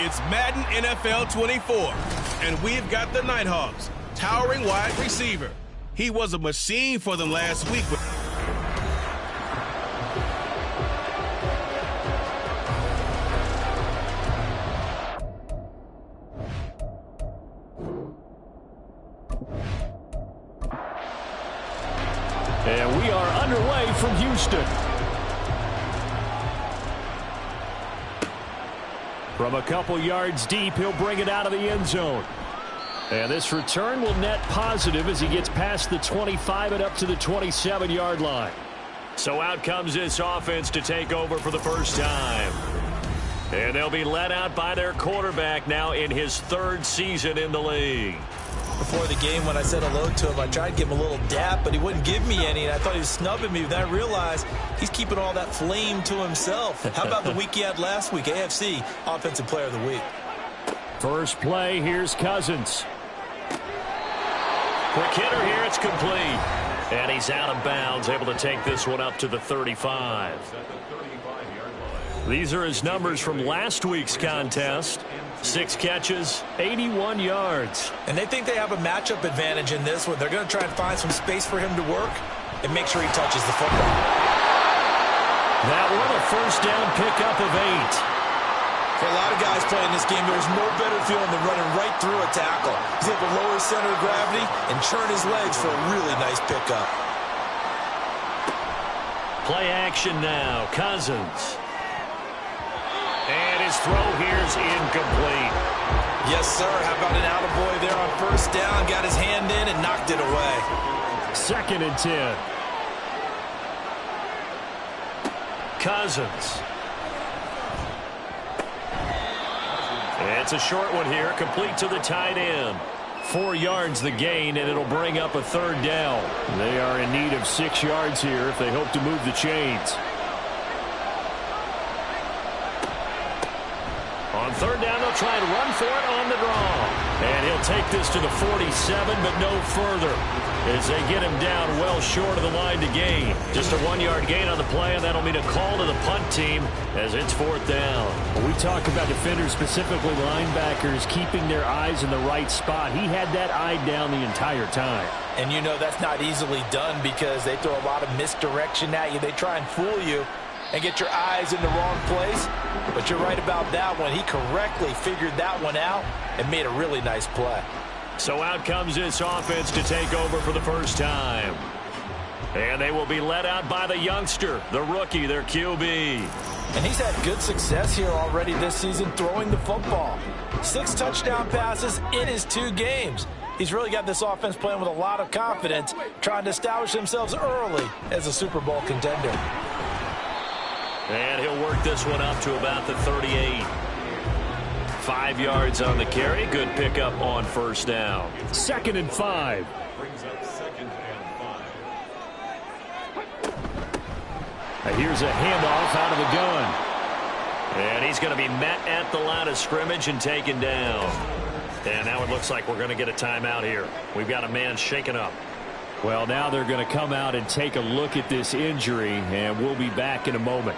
It's Madden NFL 24, and we've got the Nighthawks, towering wide receiver. He was a machine for them last week. And we are underway from Houston. From a couple yards deep, he'll bring it out of the end zone. And this return will net positive as he gets past the 25 and up to the 27-yard line. So out comes this offense to take over for the first time. And they'll be led out by their quarterback now in his third season in the league. Before the game, when I said hello to him, I tried to give him a little dap, but he wouldn't give me any, and I thought he was snubbing me. Then I realized he's keeping all that flame to himself. How about the week he had last week? AFC Offensive Player of the Week. First play, here's Cousins. Quick hitter here, it's complete. And he's out of bounds, able to take this one up to the 35. These are his numbers from last week's contest. 6 catches, 81 yards. And they think they have a matchup advantage in this one. They're going to try and find some space for him to work and make sure he touches the football. That one, a first down pickup of 8. For a lot of guys playing this game, there's no better feeling than running right through a tackle. He's able to lower his center of gravity and churn his legs for a really nice pickup. Play action now, Cousins. And his throw here's incomplete. Yes, sir. How about an attaboy there on first down? Got his hand in and knocked it away. 2nd and 10. Cousins. It's a short one here, complete to the tight end. 4 yards the gain, and it'll bring up a 3rd down. They are in need of 6 yards here if they hope to move the chains. On 3rd down, they'll try and run for it on the draw. And he'll take this to the 47, but no further, as they get him down well short of the line to gain. Just a 1-yard gain on the play, and that'll mean a call to the punt team as it's 4th down. When we talk about defenders, specifically linebackers, keeping their eyes in the right spot. He had that eye down the entire time. And you know that's not easily done because they throw a lot of misdirection at you. They try and fool you and get your eyes in the wrong place. But you're right about that one. He correctly figured that one out and made a really nice play. So out comes this offense to take over for the first time. And they will be led out by the youngster, the rookie, their QB. And he's had good success here already this season throwing the football. 6 touchdown passes in his 2 games. He's really got this offense playing with a lot of confidence, trying to establish themselves early as a Super Bowl contender. And he'll work this one up to about the 38. 5 yards on the carry. Good pickup on first down. 2nd and 5. Now here's a handoff out of the gun. And he's going to be met at the line of scrimmage and taken down. And now it looks like we're going to get a timeout here. We've got a man shaken up. Well, now they're going to come out and take a look at this injury, and we'll be back in a moment.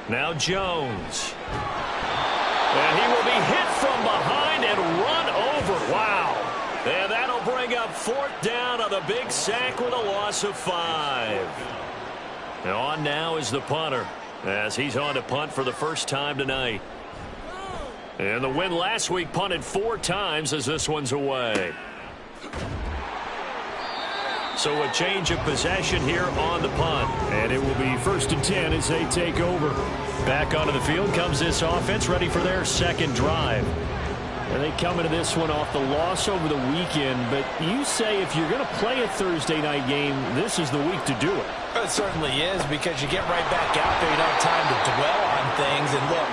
Now Jones. And he will be hit from behind and run over. Wow. And that'll bring up 4th down on the big sack with a loss of 5. And on now is the punter as he's on to punt for the first time tonight. And the win last week punted 4 times as this one's away. So a change of possession here on the punt. And it will be 1st and 10 as they take over. Back onto the field comes this offense, ready for their 2nd drive. And they come into this one off the loss over the weekend. But you say if you're going to play a Thursday night game, this is the week to do it. It certainly is, because you get right back out there. You don't have time to dwell on things. And look,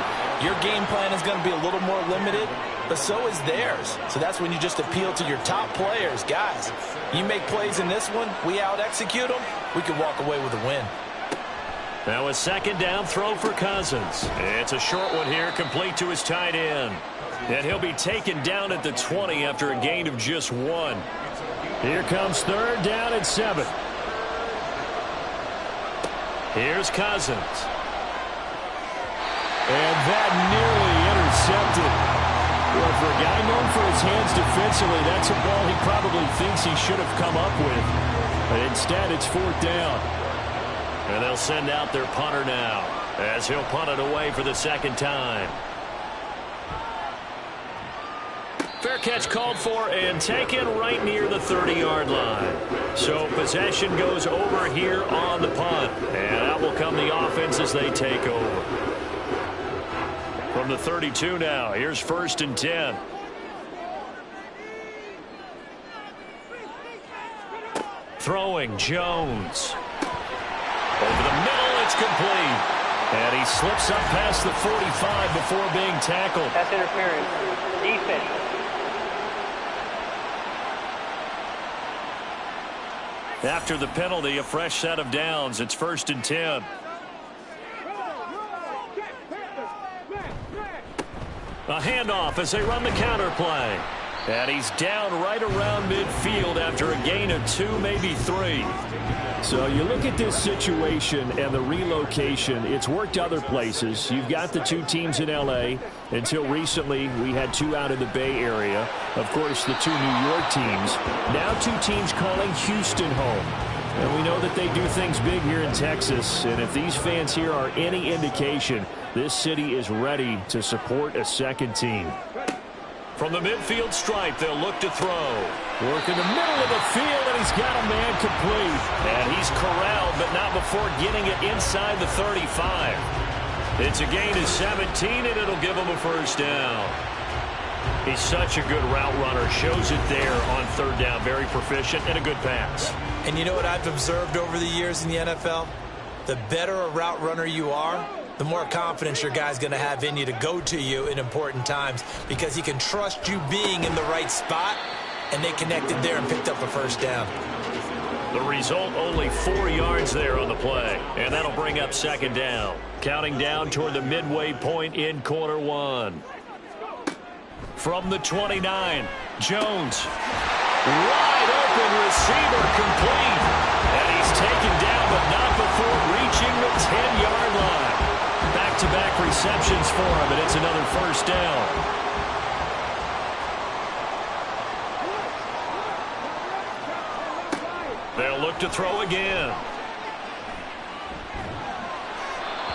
your game plan is going to be a little more limited, but so is theirs. So that's when you just appeal to your top players. Guys, you make plays in this one, we out-execute them, we can walk away with a win. Now a 2nd down throw for Cousins. It's a short one here, complete to his tight end. And he'll be taken down at the 20 after a gain of just 1. Here comes 3rd down and 7. Here's Cousins. And that nearly intercepted. Well, for a guy known for his hands defensively, that's a ball he probably thinks he should have come up with. But instead, it's 4th down. And they'll send out their punter now, as he'll punt it away for the 2nd time. Fair catch called for and taken right near the 30-yard line. So possession goes over here on the punt. And out will come the offense as they take over. From the 32 now, here's 1st and 10. Throwing Jones. Over the middle, it's complete. And he slips up past the 45 before being tackled. That's interference. Defense. After the penalty, a fresh set of downs. It's 1st and 10. A handoff as they run the counter play. And he's down right around midfield after a gain of 2, maybe 3. So you look at this situation and the relocation. It's worked other places. You've got the 2 teams in L.A. Until recently, we had 2 out in the Bay Area. Of course, the 2 New York teams. Now 2 teams calling Houston home. And we know that they do things big here in Texas. And if these fans here are any indication, this city is ready to support a second team. From the midfield stripe, they'll look to throw. Work in the middle of the field, and he's got a man complete. And he's corralled, but not before getting it inside the 35. It's a gain of 17, and it'll give him a 1st down. He's such a good route runner. Shows it there on 3rd down. Very proficient and a good pass. And you know what I've observed over the years in the NFL? The better a route runner you are, the more confidence your guy's going to have in you to go to you in important times because he can trust you being in the right spot, and they connected there and picked up a 1st down. The result, only 4 yards there on the play, and that'll bring up 2nd down. Counting down toward the midway point in quarter 1. From the 29, Jones. Wide open receiver complete. And he's taken down, but not before reaching the 10-yard line. Back-to-back receptions for him, and it's another 1st down. They'll look to throw again.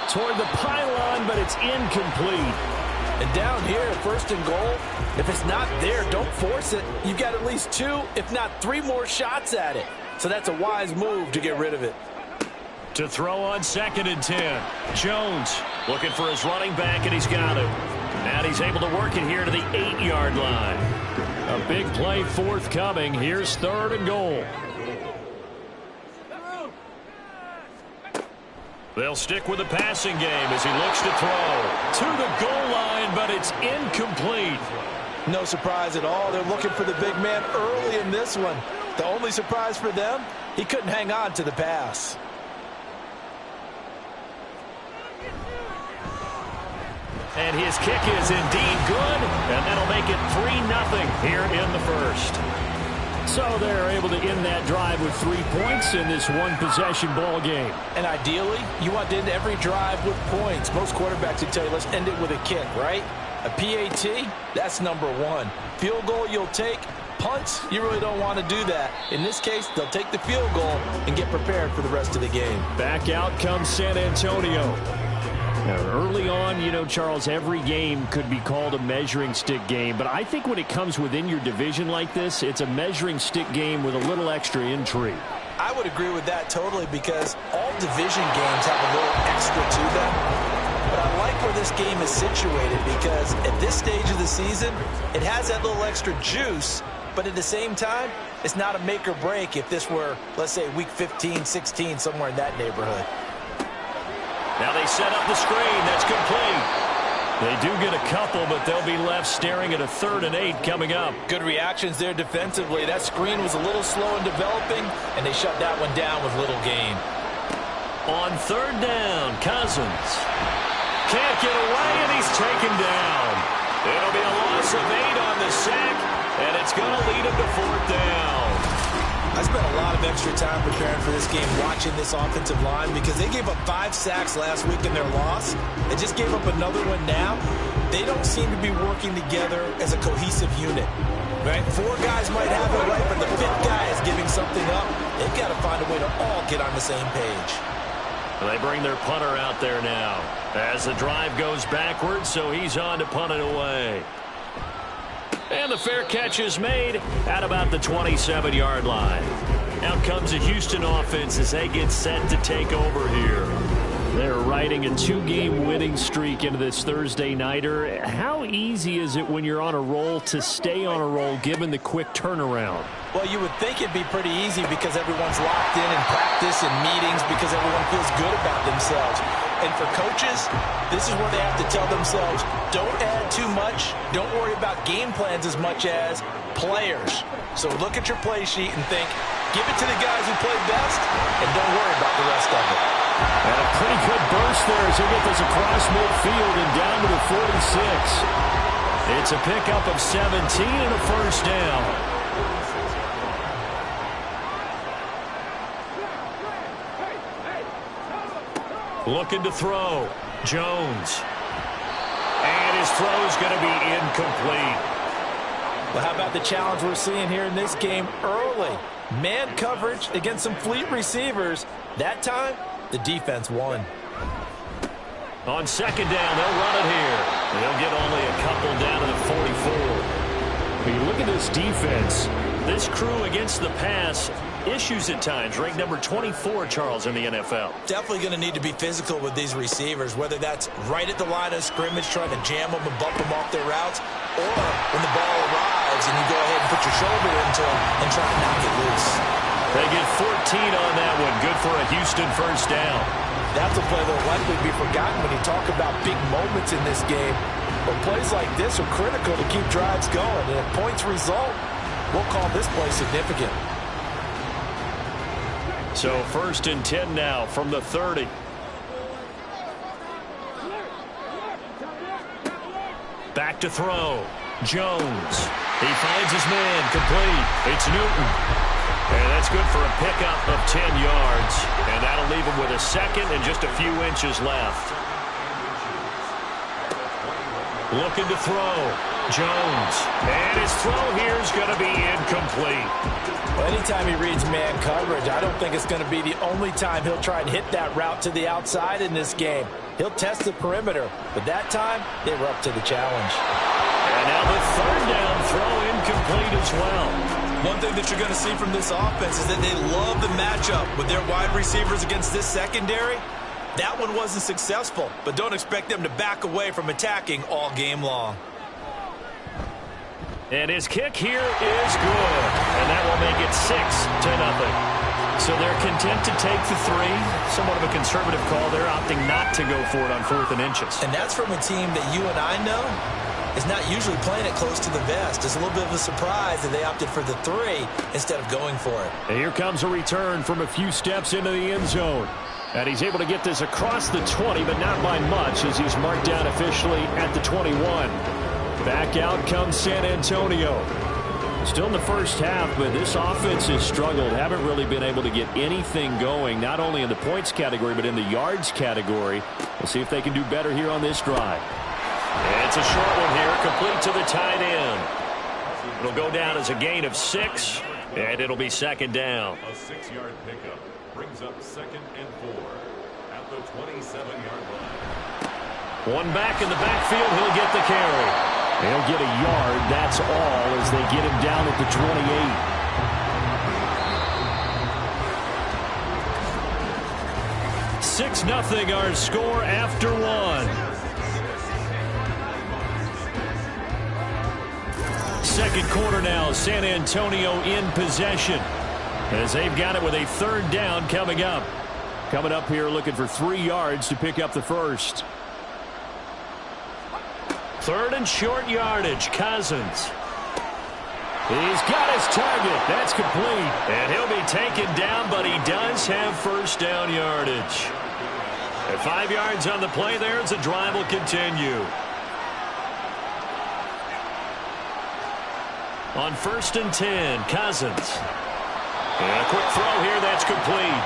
Toward the pylon, but it's incomplete. And down here, 1st and goal, if it's not there, don't force it. You've got at least 2, if not 3 more shots at it. So that's a wise move to get rid of it. To throw on 2nd and 10. Jones looking for his running back, and he's got him. And he's able to work it here to the 8-yard line. A big play forthcoming. Here's 3rd and goal. They'll stick with the passing game as he looks to throw. To the goal line, but it's incomplete. No surprise at all. They're looking for the big man early in this one. The only surprise for them, he couldn't hang on to the pass. And his kick is indeed good, and that'll make it 3-0 here in the 1st. So they're able to end that drive with 3 points in this one-possession ball game. And ideally, you want to end every drive with points. Most quarterbacks would tell you, let's end it with a kick, right? A PAT, that's number 1. Field goal you'll take. Punts, you really don't want to do that. In this case, they'll take the field goal and get prepared for the rest of the game. Back out comes San Antonio. Now, early on, you know, Charles, every game could be called a measuring stick game. But I think when it comes within your division like this, it's a measuring stick game with a little extra intrigue. I would agree with that totally because all division games have a little extra to them. But I like where this game is situated because at this stage of the season, it has that little extra juice. But at the same time, it's not a make or break if this were, let's say, week 15, 16, somewhere in that neighborhood. Now they set up the screen. That's complete. They do get a couple, but they'll be left staring at a 3rd and 8 coming up. Good reactions there defensively. That screen was a little slow in developing, and they shut that one down with little gain. On 3rd down, Cousins. Can't get away, and he's taken down. It'll be a loss of 8 on the sack, and it's going to lead him to 4th down. I spent a lot of extra time preparing for this game, watching this offensive line, because they gave up 5 sacks last week in their loss. They just gave up another one now. They don't seem to be working together as a cohesive unit. Right? 4 guys might have it right, but the 5th guy is giving something up. They've got to find a way to all get on the same page. They bring their punter out there now as the drive goes backwards, so he's on to punt it away. And the fair catch is made at about the 27-yard line. Out comes the Houston offense as they get set to take over here. They're riding a 2-game winning streak into this Thursday nighter. How easy is it when you're on a roll to stay on a roll given the quick turnaround? Well, you would think it'd be pretty easy because everyone's locked in practice and meetings because everyone feels good about themselves. And for coaches, this is where they have to tell themselves, don't add too much, don't worry about game plans as much as players. So look at your play sheet and think, give it to the guys who play best, and don't worry about the rest of it. And a pretty good burst there as he'll get this across midfield and down to the 46. It's a pickup of 17 and a first down. Looking to throw. Jones. And his throw is going to be incomplete. Well, how about the challenge we're seeing here in this game early? Man coverage against some fleet receivers. That time, the defense won. On second down, they'll run it here. They'll get only a couple down to the 44. When you look at this defense, this crew against the pass, issues at times. Ranked number 24, Charles, in the NFL. Definitely going to need to be physical with these receivers, whether that's right at the line of scrimmage trying to jam them and bump them off their routes, or when the ball arrives and you go ahead and put your shoulder into them and try to knock it loose. They get 14 on that one. Good for a Houston first down. That's a play that will likely be forgotten when you talk about big moments in this game. But plays like this are critical to keep drives going. And if points result, we'll call this play significant. So 1st and 10 now from the 30. Back to throw. Jones. He finds his man complete. It's Newton. And that's good for a pickup of 10 yards. And that'll leave him with a second and just a few inches left. Looking to throw. Jones. And his throw here is going to be incomplete. Well, anytime he reads man coverage, I don't think it's going to be the only time he'll try and hit that route to the outside in this game. He'll test the perimeter, but that time, they were up to the challenge. And now the 3rd down throw incomplete as well. One thing that you're going to see from this offense is that they love the matchup with their wide receivers against this secondary. That one wasn't successful, but don't expect them to back away from attacking all game long. And his kick here is good. And that will make it 6-0. So they're content to take the 3. Somewhat of a conservative call. They're opting not to go for it on 4th and inches. And that's from a team that you and I know is not usually playing it close to the vest. It's a little bit of a surprise that they opted for the 3 instead of going for it. And here comes a return from a few steps into the end zone. And he's able to get this across the 20, but not by much as he's marked down officially at the 21. Back out comes San Antonio. Still in the first half, but this offense has struggled. Haven't really been able to get anything going, not only in the points category, but in the yards category. We'll see if they can do better here on this drive. And it's a short one here, complete to the tight end. It'll go down as a gain of 6, and it'll be 2nd down. A 6-yard pickup brings up 2nd and 4 at the 27-yard line. One back in the backfield, he'll get the carry. He'll get a yard, that's all, as they get him down at the 28. 6-0 our score after 1. Second quarter now, San Antonio in possession as they've got it with a 3rd down coming up. Coming up here looking for 3 yards to pick up the first. 3rd and short yardage. Cousins. He's got his target. That's complete. And he'll be taken down, but he does have first down yardage. At 5 yards on the play there, as the drive will continue. On 1st and 10, Cousins. And a quick throw here that's complete.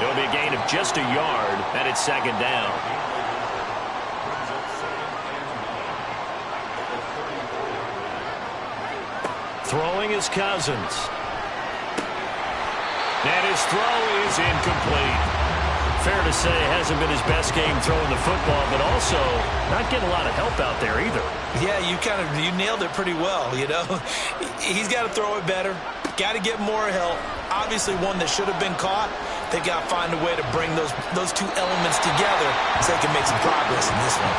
It'll be a gain of just a yard, and it's second down. Throwing is Cousins. And his throw is incomplete. Fair to say, hasn't been his best game throwing the football, but also not getting a lot of help out there either. Yeah, you nailed it pretty well, you know. He's got to throw it better. Got to get more help. Obviously one that should have been caught. They've got to find a way to bring those two elements together so they can make some progress in this one.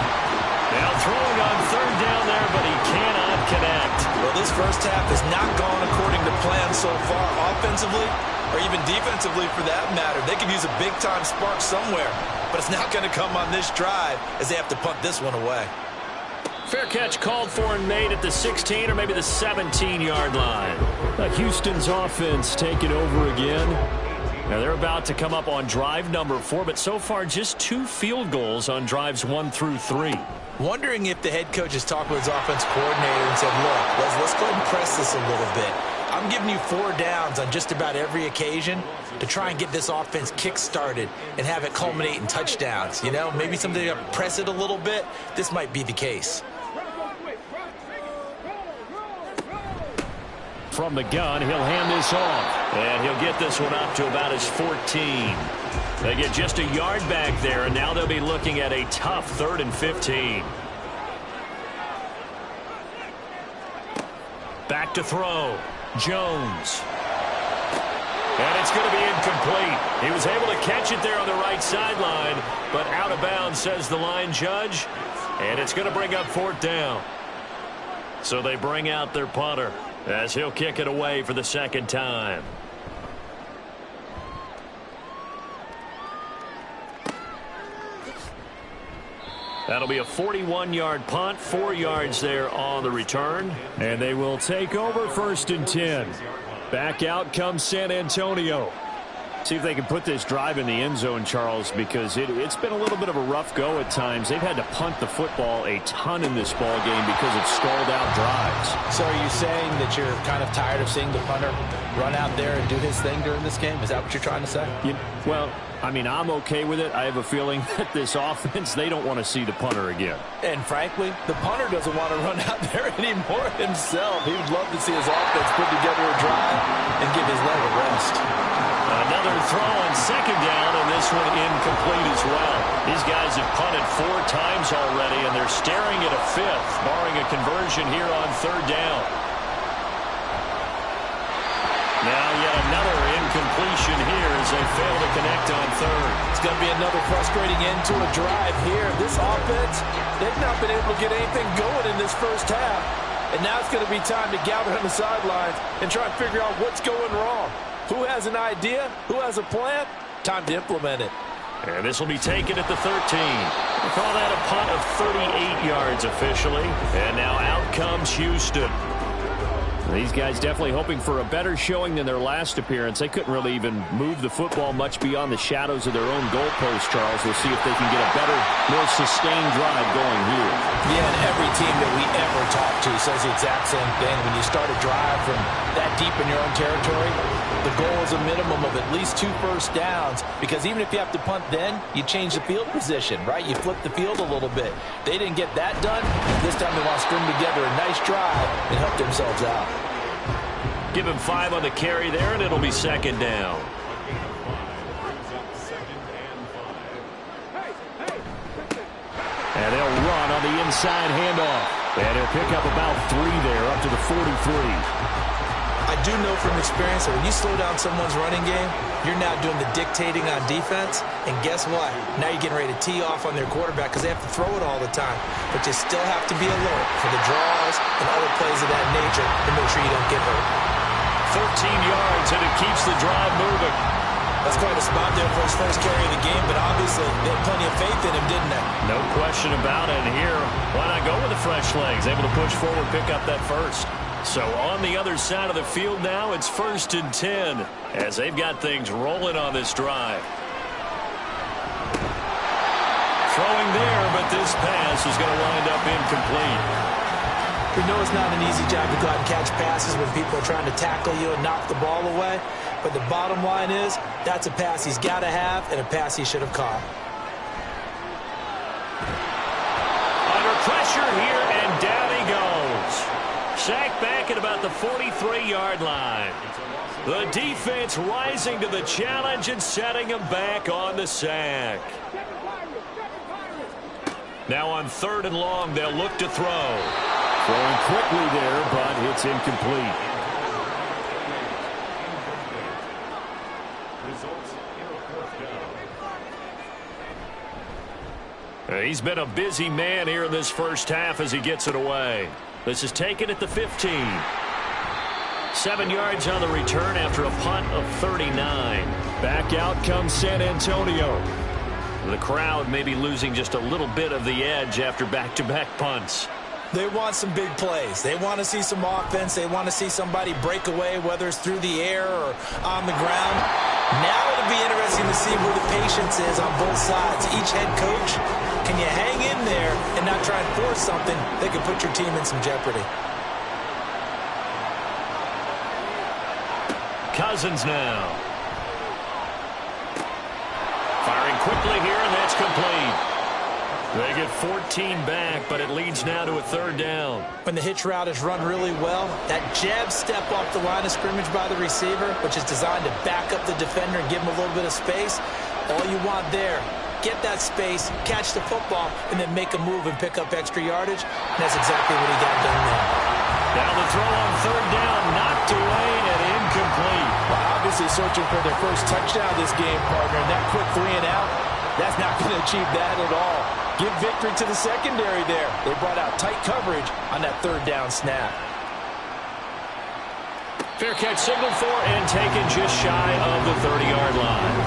Now throwing on third down there, but he cannot connect. Well, this first half has not gone according to plan so far offensively, or even defensively for that matter. They could use a big-time spark somewhere, but it's not going to come on this drive as they have to punt this one away. Fair catch called for and made at the 16 or maybe the 17-yard line. Houston's offense taking over again. Now they're about to come up on drive number 4, but so far just 2 field goals on drives 1 through 3. Wondering if the head coach has talked with his offense coordinator and said, look, let's go ahead and press this a little bit. I'm giving you 4 downs on just about every occasion to try and get this offense kick-started and have it culminate in touchdowns. You know, maybe something to press it a little bit. This might be the case. From the gun, he'll hand this off. And he'll get this one up to about his 14. They get just a yard back there, and now they'll be looking at a tough 3rd and 15. Back to throw. Jones. And it's going to be incomplete. He was able to catch it there on the right sideline, but out of bounds, says the line judge. And it's going to bring up 4th down. So they bring out their punter as he'll kick it away for the 2nd time. That'll be a 41-yard punt, 4 yards there on the return. And they will take over 1st and 10. Back out comes San Antonio. See if they can put this drive in the end zone, Charles, because it's been a little bit of a rough go at times. They've had to punt the football a ton in this ball game because of stalled out drives. So are you saying that you're kind of tired of seeing the punter run out there and do his thing during this game? Is that what you're trying to say? Well, I mean, I'm okay with it. I have a feeling that this offense, they don't want to see the punter again. And frankly, the punter doesn't want to run out there anymore himself. He would love to see his offense put together a drive and give his leg a rest. Another throw on 2nd down, and this one incomplete as well. These guys have punted 4 times already, and they're staring at a 5th, barring a conversion here on 3rd down. Now yet another incompletion here as they fail to connect on 3rd. It's going to be another frustrating end to a drive here. This offense, they've not been able to get anything going in this first half. And now it's going to be time to gather on the sidelines and try and figure out what's going wrong. Who has an idea? Who has a plan? Time to implement it. And this will be taken at the 13. We call that a punt of 38 yards officially. And now out comes Houston. These guys definitely hoping for a better showing than their last appearance. They couldn't really even move the football much beyond the shadows of their own goalpost, Charles. We'll see if they can get a better, more sustained drive going here. Yeah, and every team that we ever talk to says the exact same thing. When you start a drive from that deep in your own territory, the goal is a minimum of at least 2 first downs, because even if you have to punt then, you change the field position, right? You flip the field a little bit. They didn't get that done. This time they want to string together a nice drive and help themselves out. Give him 5 on the carry there, and it'll be 2nd down. And they'll run on the inside handoff. And he'll pick up about 3 there, up to the 43. I do know from experience that when you slow down someone's running game, you're now doing the dictating on defense. And guess what? Now you're getting ready to tee off on their quarterback because they have to throw it all the time. But you still have to be alert for the draws and other plays of that nature to make sure you don't get hurt. 14 yards, and it keeps the drive moving. That's quite a spot there for his first carry of the game, but obviously they had plenty of faith in him, didn't they? No question about it. And here, why not go with the fresh legs? Able to push forward, pick up that first. So on the other side of the field now, it's 1st and 10 as they've got things rolling on this drive. Throwing there, but this pass is going to wind up incomplete. We know it's not an easy job to go out and catch passes when people are trying to tackle you and knock the ball away. But the bottom line is, that's a pass he's got to have and a pass he should have caught. Under pressure here, and down he goes. Sacked back at about the 43-yard line. The defense rising to the challenge and setting him back on the sack. Now on 3rd and long, they'll look to throw. Throwing quickly there, but it's incomplete. Results in a 4th down. He's been a busy man here in this first half as he gets it away. This is taken at the 15. 7 yards on the return after a punt of 39. Back out comes San Antonio. The crowd may be losing just a little bit of the edge after back-to-back punts. They want some big plays. They want to see some offense. They want to see somebody break away, whether it's through the air or on the ground. Now it'll be interesting to see where the patience is on both sides. Each head coach, can you hang in there and not try and force something that could put your team in some jeopardy? Cousins now. Firing quickly here, and that's complete. They get 14 back, but it leads now to a 3rd down. When the hitch route is run really well, that jab step off the line of scrimmage by the receiver, which is designed to back up the defender and give him a little bit of space, all you want there, get that space, catch the football, and then make a move and pick up extra yardage. And that's exactly what he got done there. Now the throw on 3rd down, knocked away and incomplete. Well, obviously searching for their first touchdown this game, partner. And that quick 3 and out, that's not going to achieve that at all. Give victory to the secondary there. They brought out tight coverage on that 3rd down snap. Fair catch signaled for and taken just shy of the 30-yard line.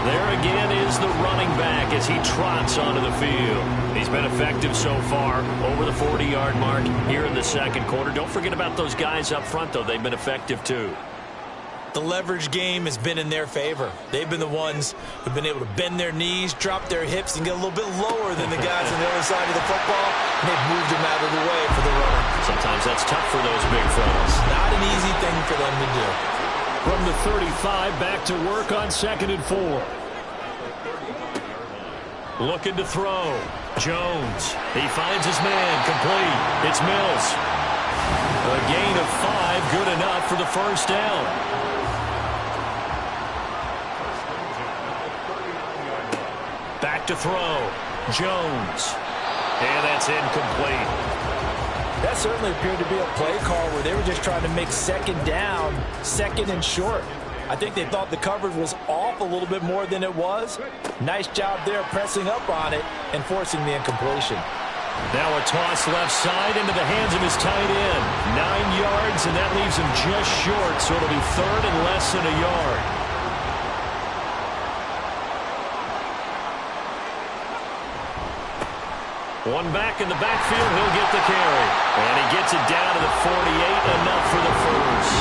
There again is the running back as he trots onto the field. He's been effective so far over the 40-yard mark here in the 2nd quarter. Don't forget about those guys up front, though. They've been effective, too. The leverage game has been in their favor. They've been the ones who've been able to bend their knees, drop their hips, and get a little bit lower than the guys on the other side of the football, and they've moved them out of the way for the runner. Sometimes that's tough for those big fellas. Not an easy thing for them to do. From the 35, back to work on 2nd and 4. Looking to throw. Jones. He finds his man. Complete. It's Mills. A gain of 5, good enough for the 1st down. Back to throw. Jones. And that's incomplete. That certainly appeared to be a play call where they were just trying to make 2nd down, 2nd and short. I think they thought the coverage was off a little bit more than it was. Nice job there pressing up on it and forcing the incompletion. Now a toss left side into the hands of his tight end. 9 yards, and that leaves him just short, so it'll be 3rd and less than a yard. One back in the backfield, he'll get the carry. And he gets it down to the 48, enough for the 1st.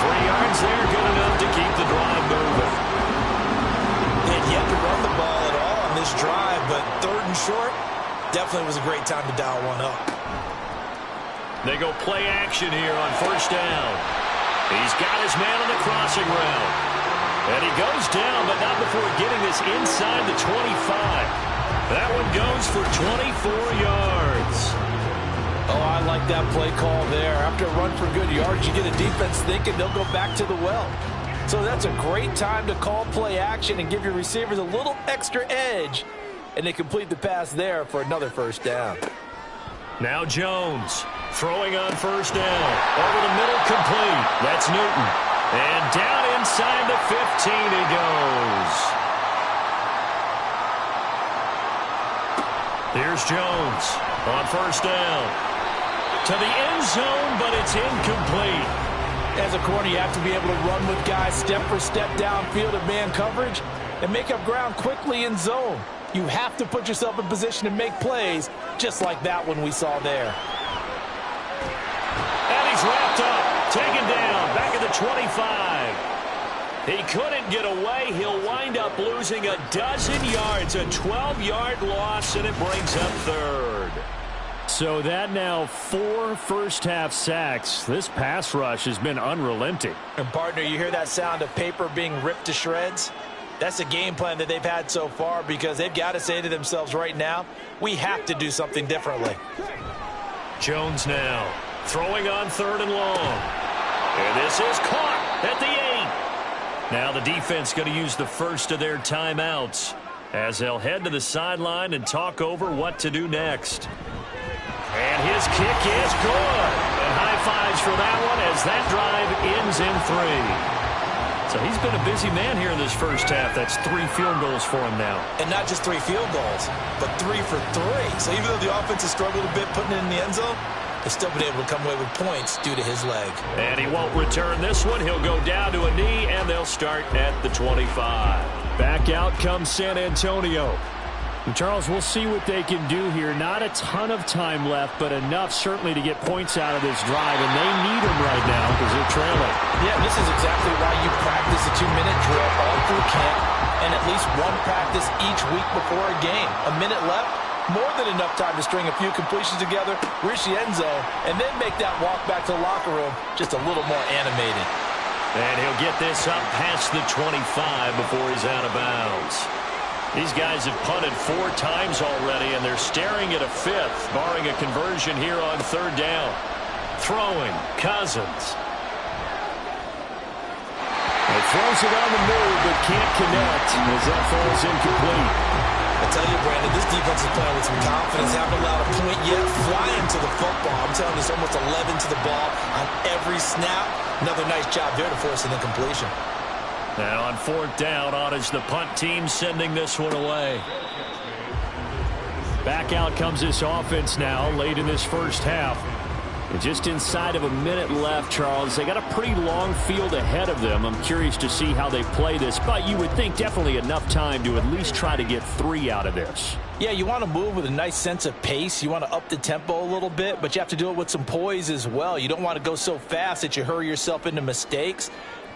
3 yards there, good enough to keep the drive moving. They had yet to run the ball at all on this drive, but 3rd and short, definitely was a great time to dial one up. They go play action here on 1st down. He's got his man on the crossing route. And he goes down, but not before getting this inside the 25. That one goes for 24 yards. Oh, I like that play call there. After a run for good yards, you get a defense thinking they'll go back to the well. So that's a great time to call play action and give your receivers a little extra edge. And they complete the pass there for another 1st down. Now Jones throwing on 1st down. Over the middle, complete. That's Newton. And down inside the 15 he goes. Here's Jones on 1st down. To the end zone, but it's incomplete. As a corner, you have to be able to run with guys step for step downfield at man coverage and make up ground quickly in zone. You have to put yourself in position to make plays, just like that one we saw there. And he's wrapped up, taken down, back at the 25. He couldn't get away. He'll wind up losing a dozen yards, a 12-yard loss, and it brings up 3rd. So that now 4 first-half sacks. This pass rush has been unrelenting. And, partner, you hear that sound of paper being ripped to shreds? That's the game plan that they've had so far because they've got to say to themselves right now, we have to do something differently. Jones now throwing on 3rd and long. And this is caught at the 8. Now the defense going to use the first of their timeouts as they'll head to the sideline and talk over what to do next. And his kick is good. And high fives for that one as that drive ends in 3. So he's been a busy man here in this first half. That's 3 field goals for him now. And not just 3 field goals, but 3 for 3. So even though the offense has struggled a bit putting it in the end zone, they've still been able to come away with points due to his leg. And he won't return this one. He'll go down to a knee, and they'll start at the 25. Back out comes San Antonio. And Charles, we'll see what they can do here. Not a ton of time left, but enough certainly to get points out of this drive, and they need them right now because they're trailing. Yeah, this is exactly why you practice a 2-minute drill all through camp and at least one practice each week before a game. A minute left, more than enough time to string a few completions together, reach the end zone, and then make that walk back to the locker room just a little more animated. And he'll get this up past the 25 before he's out of bounds. These guys have punted 4 times already, and they're staring at a 5th, barring a conversion here on 3rd down. Throwing, Cousins. He throws it on the move, but can't connect as that falls incomplete. I tell you, Brandon, this defense is playing with some confidence. Haven't allowed a point yet. Flying to the football. I'm telling you, it's almost 11 to the ball on every snap. Another nice job there to force an incompletion. Now on 4th down, on is the punt team sending this one away. Back out comes this offense now late in this first half. And just inside of a minute left, Charles. They got a pretty long field ahead of them. I'm curious to see how they play this, but you would think definitely enough time to at least try to get 3 out of this. Yeah, you want to move with a nice sense of pace. You want to up the tempo a little bit, but you have to do it with some poise as well. You don't want to go so fast that you hurry yourself into mistakes.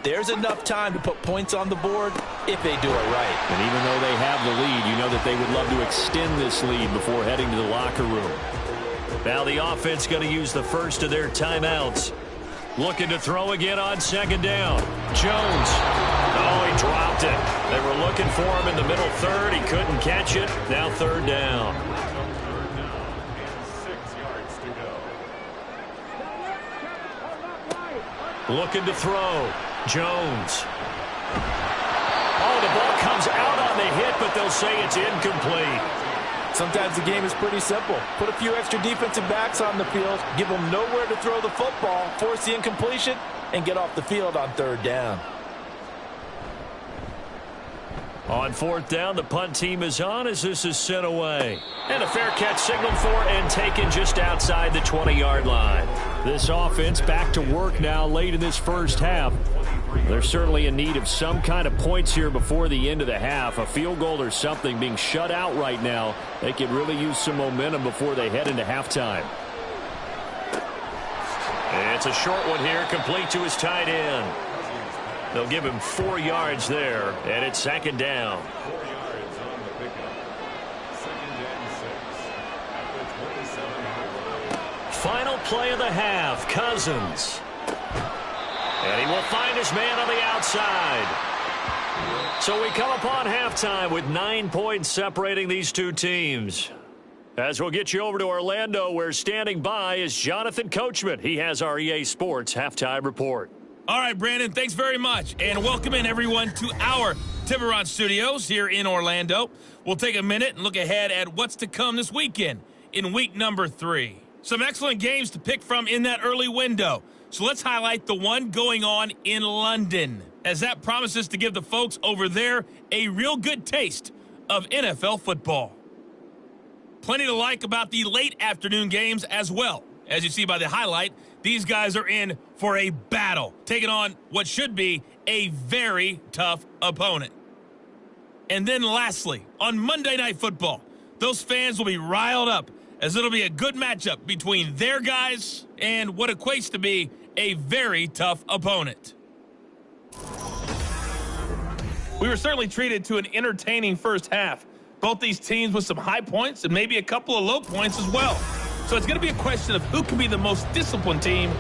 There's enough time to put points on the board if they do it right. And even though they have the lead, you know that they would love to extend this lead before heading to the locker room. Now the offense going to use the first of their timeouts. Looking to throw again on 2nd down. Jones. Oh, he dropped it. They were looking for him in the middle 3rd. He couldn't catch it. Now 3rd down. 6 yards to go. Looking to throw. Jones. Oh, the ball comes out on the hit, but they'll say it's incomplete. Sometimes the game is pretty simple. Put a few extra defensive backs on the field, give them nowhere to throw the football, force the incompletion, and get off the field on 3rd down. On 4th down, the punt team is on as this is sent away. And a fair catch signaled for and taken just outside the 20-yard line. This offense back to work now late in this first half. They're certainly in need of some kind of points here before the end of the half. A field goal or something being shut out right now. They could really use some momentum before they head into halftime. It's a short one here, complete to his tight end. They'll give him 4 yards there, and it's 2nd down. 4 yards on the pickup. 2nd and 6 at the 27-yard line. Final play of the half, Cousins. And he will find his man on the outside. So we come upon halftime with 9 points separating these two teams. As we'll get you over to Orlando, where standing by is Jonathan Coachman. He has our EA Sports halftime report. All right, Brandon, thanks very much. And welcome in, everyone, to our Tiburon Studios here in Orlando. We'll take a minute and look ahead at what's to come this weekend in week number 3. Some excellent games to pick from in that early window. So let's highlight the one going on in London, as that promises to give the folks over there a real good taste of NFL football. Plenty to like about the late afternoon games as well. As you see by the highlight, these guys are in for a battle, taking on what should be a very tough opponent. And then lastly, on Monday Night Football, those fans will be riled up, as it'll be a good matchup between their guys and what equates to be a very tough opponent. We were certainly treated to an entertaining first half. Both these teams with some high points and maybe a couple of low points as well. So it's going to be a question of who can be the most disciplined team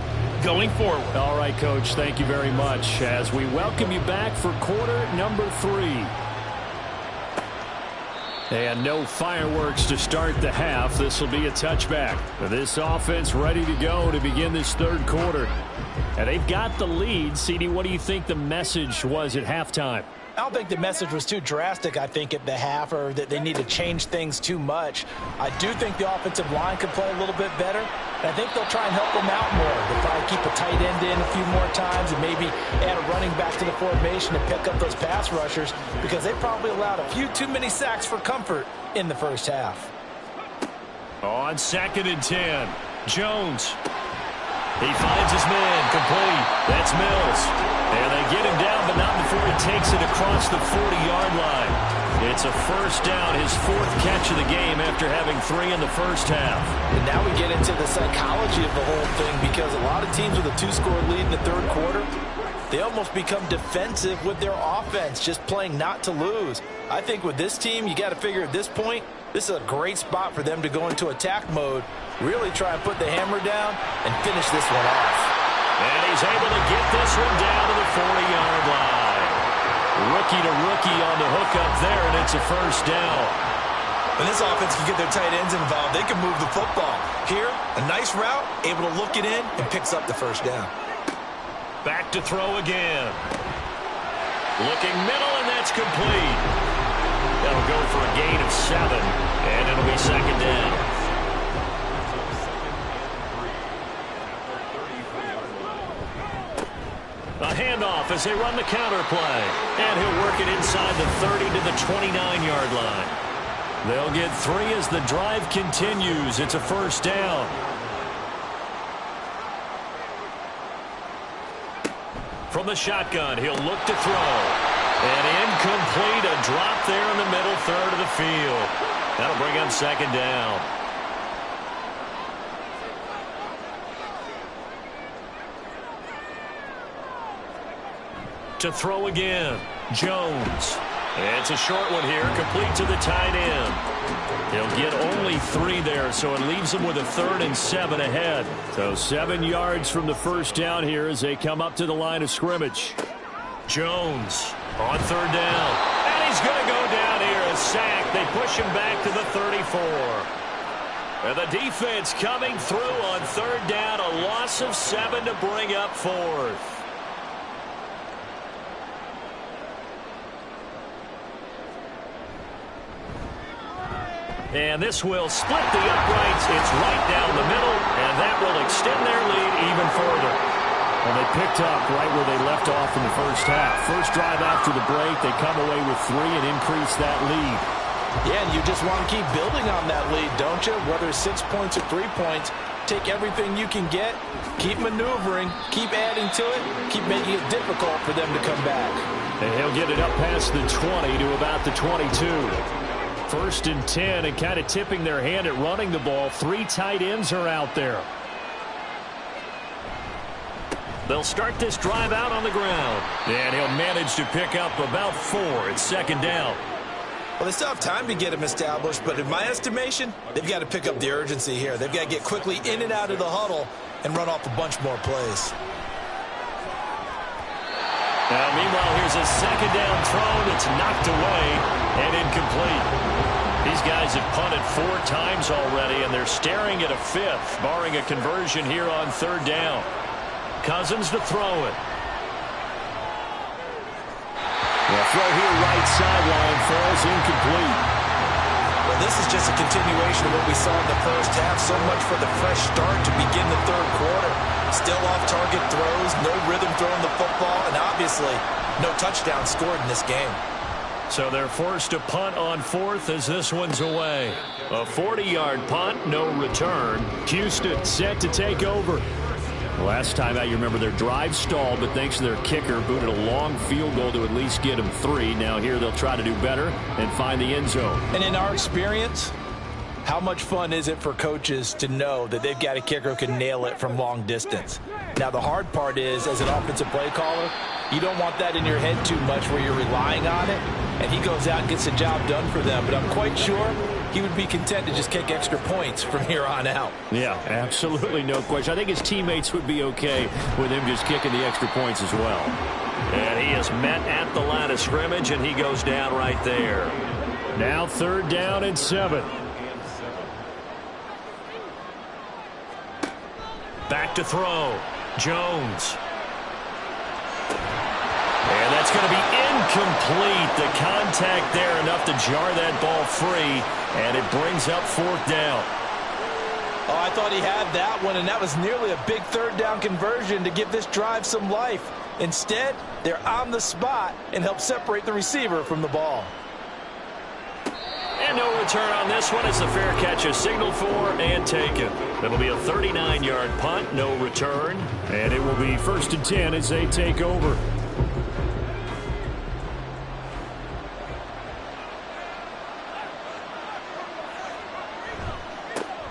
going forward. All right, Coach, thank you very much as we welcome you back for quarter number 3. And no fireworks to start the half. This will be a touchback. This offense ready to go to begin this third quarter. And they've got the lead. CD, what do you think the message was at halftime? I don't think the message was too drastic, I think, at the half, or that they need to change things too much. I do think the offensive line could play a little bit better, and I think they'll try and help them out more. They'll probably keep a tight end in a few more times and maybe add a running back to the formation and pick up those pass rushers, because they probably allowed a few too many sacks for comfort in the first half. On 2nd and 10, Jones. He finds his man, complete. That's Mills. And they get him down, but not before he takes it across the 40-yard line. It's a first down, his 4th catch of the game after having 3 in the first half. And now we get into the psychology of the whole thing, because a lot of teams with a 2-score lead in the third quarter, they almost become defensive with their offense, just playing not to lose. I think with this team, you got to figure at this point, this is a great spot for them to go into attack mode, really try and put the hammer down and finish this one off. And he's able to get this one down to the 40-yard line. Rookie to rookie on the hook up there, and it's a first down. When this offense can get their tight ends involved, they can move the football. Here, a nice route, able to look it in, and picks up the first down. Back to throw again. Looking middle, and that's complete. That'll go for a gain of 7, and it'll be second down. A handoff as they run the counter play. And he'll work it inside the 30 to the 29-yard line. They'll get 3 as the drive continues. It's a first down. From the shotgun, he'll look to throw. And incomplete, a drop there in the middle third of the field. That'll bring up second down. To throw again, Jones. It's a short one here, complete to the tight end. He'll get only 3 there, so it leaves him with a 3rd and 7 ahead. So 7 yards from the first down here as they come up to the line of scrimmage. Jones on 3rd down. And he's going to go down here, a sack. They push him back to the 34. And the defense coming through on 3rd down, a loss of 7 to bring up 4th. And this will split the uprights. It's right down the middle, and that will extend their lead even further. And they picked up right where they left off in the first half. First drive after the break, they come away with 3 and increase that lead. Yeah, and you just want to keep building on that lead, don't you? Whether it's 6 points or 3 points, take everything you can get, keep maneuvering, keep adding to it, keep making it difficult for them to come back. And he'll get it up past the 20 to about the 22. 1st and 10, and kind of tipping their hand at running the ball. 3 tight ends are out there. They'll start this drive out on the ground. And he'll manage to pick up about 4. It's second down. Well, they still have time to get them established, but in my estimation, they've got to pick up the urgency here. They've got to get quickly in and out of the huddle and run off a bunch more plays. Now, meanwhile, here's a second down throw that's knocked away and incomplete. These guys have punted 4 times already, and they're staring at a 5th, barring a conversion here on 3rd down. Cousins to throw it. The throw here right sideline falls incomplete. Well, this is just a continuation of what we saw in the first half. So much for the fresh start to begin the third quarter. Still off-target throws, no rhythm throwing the football, and obviously no touchdown scored in this game. So they're forced to punt on 4th as this one's away. A 40-yard punt, no return. Houston set to take over. Last time out, you remember their drive stalled, but thanks to their kicker, booted a long field goal to at least get them 3. Now here they'll try to do better and find the end zone. And in our experience, how much fun is it for coaches to know that they've got a kicker who can nail it from long distance? Now, the hard part is, as an offensive play caller, you don't want that in your head too much where you're relying on it, and he goes out and gets the job done for them. But I'm quite sure he would be content to just kick extra points from here on out. Yeah, absolutely no question. I think his teammates would be okay with him just kicking the extra points as well. And he is met at the line of scrimmage, and he goes down right there. Now 3rd down and 7. Back to throw. Jones. And that's going to be incomplete. The contact there enough to jar that ball free, and it brings up 4th down. Oh, I thought he had that one, and that was nearly a big 3rd down conversion to give this drive some life. Instead, they're on the spot and help separate the receiver from the ball. And no return on this one. It's a fair catch, a signal for and taken. It'll be a 39-yard punt, no return. And it will be 1st and 10 as they take over.